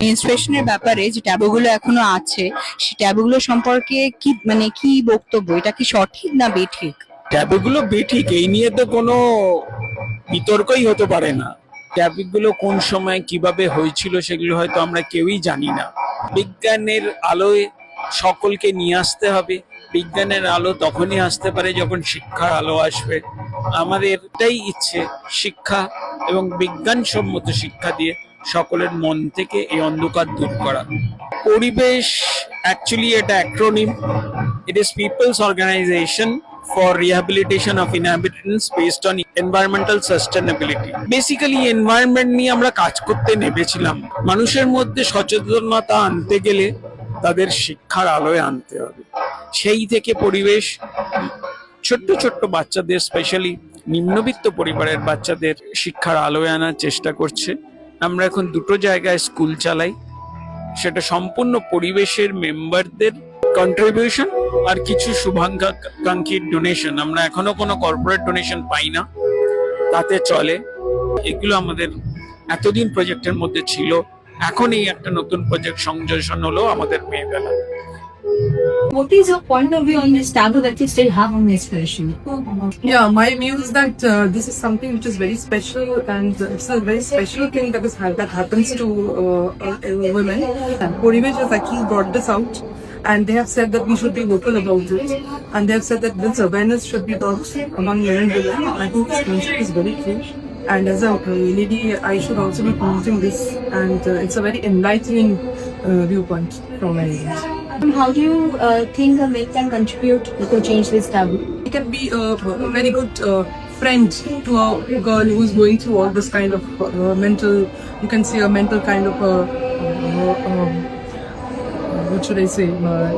মেনস্ট্রুয়েশনের ব্যাপারে যে ট্যাবুগুলো এখনো আছে, সেই ট্যাবুগুলো সম্পর্কে কি বক্তব্য? এটা কি সঠিক না বেঠিক? ট্যাবগুলো বেঠিক, এই নিয়ে তো কোনো বিতর্কই হতে পারে না। ট্যাবগুলো কোন সময় কিভাবে হয়েছিল সেগুলো হয়তো আমরা কেউই জানি না। বিজ্ঞানের আলোয় সকলকে নিয়ে আসতে হবে। বিজ্ঞানের আলো তখনই আসতে পারে যখন শিক্ষার আলো আসবে। আমাদের এটাই ইচ্ছে, শিক্ষা এবং বিজ্ঞানসম্মত শিক্ষা দিয়ে সকলের মন থেকে এই অন্ধকার দূর করা। পরিবেশ অ্যাকচুয়ালি এটা acronym. It is peoples organisation for rehabilitation of inhabitants based on environmental sustainability. Basically environment নিয়ে আমরা কাজ করতে নেমেছিলাম। মানুষের মধ্যে সচেতনতা আনতে গেলে তাদের শিক্ষার আলোয় আনতে হবে। সেই থেকে পরিবেশ ছোট্ট ছোট্ট বাচ্চাদের, স্পেশালি নিম্নবিত্ত পরিবারের বাচ্চাদের শিক্ষার আলোয় আনার চেষ্টা করছে। আমরা এখন দুটো জায়গায় স্কুল চালাই, সেটা সম্পূর্ণ পরিবেশের মেম্বারদের কন্ট্রিবিউশন আর কিছু শুভাকাঙ্ক্ষীর ডোনেশন। আমরা এখনো কোনো কর্পোরেট ডোনেশন পাই না, তাতে চলে। এগুলো আমাদের এতদিন প্রজেক্টের মধ্যে ছিল, এখন এই একটা নতুন প্রজেক্ট সংযোজন হলো আমাদের মেয়েবেলা। What is your point of view on this taboo that you still have on inspiration? Yeah, my view is that this is something which is very special, and it's a very special thing that happens to women. And Porivesh has actually brought this out, and they have said that we should be vocal about it, and they have said that this awareness should be taught among men and women. I think this concept is very clear, and as a lady, I should also be promoting this, and it's a very enlightening viewpoint from my end. How do you think a man can contribute to change this taboo? He can be a very good friend to a girl who is going through all this kind of mental, you can say a mental kind of what should I say,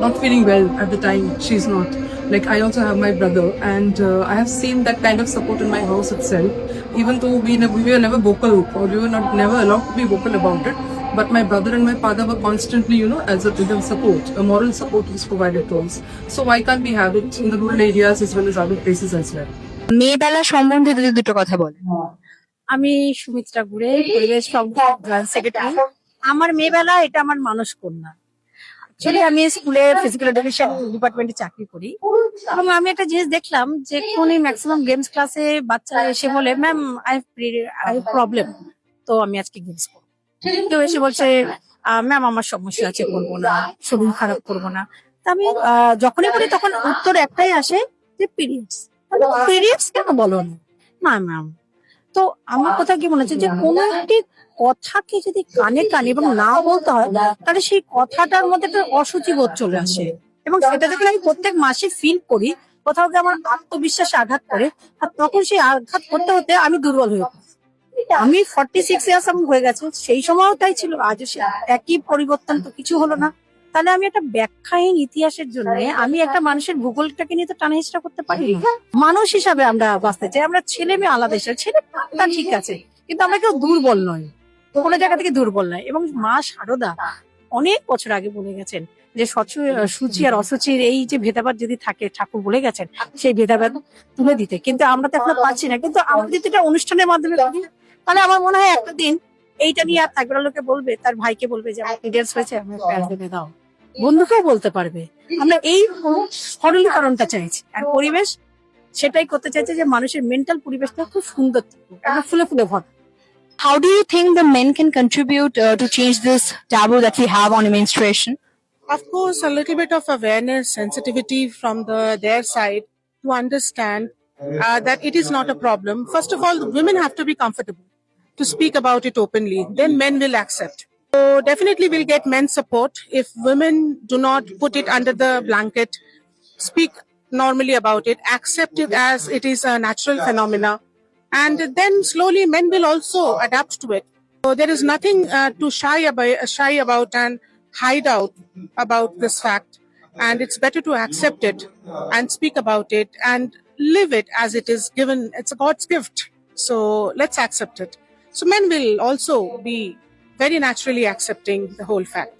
not feeling well at the time she's not. Like I also have my brother, and I have seen that kind of support in my house itself. Even though we were never vocal, or we were never allowed to be vocal about it, but my brother and my father were constantly, as a bit of support, a moral support was provided to us. So why can't we have it in the rural areas as well as other places as well? মেয়েবেলা সম্বন্ধে যদি দুটো কথা বলেন। আমি সুমিত্রা গুড়ে, পরিবেশ joint secretary. আমার মেয়েবেলা এটা আমার মানস কন্যা। অ্যাকচুয়ালি আমি স্কুলে ফিজিক্যাল এডুকেশন ডিপার্টমেন্টে চাকরি করি, এবং আমি একটা জিনিস দেখলাম যে কোন ম্যাক্সিমাম গেমস ক্লাসে বাচ্চা এসে বলে, ম্যাম আই হ্যাভ প্রবলেম, তো আমি আজকে গেমস করবো। কেউ এসে বলছে, ম্যাম আমার সমস্যা আছে, করবো না, শরীর খারাপ করবো না। তা আমি যখনই বলি তখন উত্তর একটাই আসে যে পিরিয়ডস। পিরিয়ডস কেন বলো না ম্যাম? তো আমার কথা কি মনে হচ্ছে যে কোনো একটি কথাকে যদি কানে কানে এবং না বলতে হয়, তাহলে সেই কথাটার মধ্যে একটা অসুচি বোধ চলে আসে, এবং সেটা যখন আমি প্রত্যেক মাসে ফিল করি, কোথাও গিয়ে আমার আত্মবিশ্বাসে আঘাত করে, আর তখন সেই আঘাত করতে হতে আমি দুর্বল হয়ে পড়ি। আমি 46 ইয়ার্স আমার হয়ে গেছে, সেই সময়ও তাই ছিল, আজও একই পরিবর্তন, তো কিছু হলো না। তাহলে আমি একটা ব্যাখ্যাহীন ইতিহাসের জন্য আমি একটা মানুষের ভূগোলটাকে নিয়ে তো টানাহিস্টা করতে পারি না। মানুষ হিসাবে আমরা বাঁচতে চাই, আমরা ছেলে মেয়ে আলাদা হিসাবে, ছেলে তা ঠিক আছে, কিন্তু আমরা কেউ দুর্বল নয়, কোনো জায়গা থেকে দুর্বল নয়। এবং মা শারদা অনেক বছর আগে বলে গেছেন যে সূচি আর অসুচির এই যে ভেদাভেদ যদি থাকে, ঠাকুর বলে গেছেন সেই ভেদাভেদ তুলে দিতে, কিন্তু আমরা তো এখনো পাচ্ছি না। কিন্তু আমরা যদি এটা অনুষ্ঠানের মাধ্যমে করি, তাহলে আমার মনে হয় একটা দিন এইটা নিয়ে আর থাকবে না। লোকে বলবে, তার ভাইকে বলবে যে আমার পিরিয়ডস হয়েছে, আমার প্যাড এনে দাও, বন্ধুকেও বলতে পারবে। আমরা এই সরলীকরণটা চাইছি, আর পরিবেশ সেটাই করতে চাইছে যে মানুষের মেন্টাল পরিবেশটা খুব সুন্দর থাকুক, একটা ফুলে ফুলে ভরা। How do you think the men can contribute to change this taboo that we have on menstruation? Of course, a little bit of awareness, sensitivity from their side to understand that it is not a problem. First of all, women have to be comfortable to speak about it openly. Then men will accept. So definitely we'll get men's support if women do not put it under the blanket, speak normally about it, accept it as it is a natural phenomena. And then slowly men will also adapt to it. So there is nothing to shy about and hide out about this fact. And it's better to accept it and speak about it and live it as it is given. It's a God's gift. So let's accept it. So men will also be very naturally accepting the whole fact.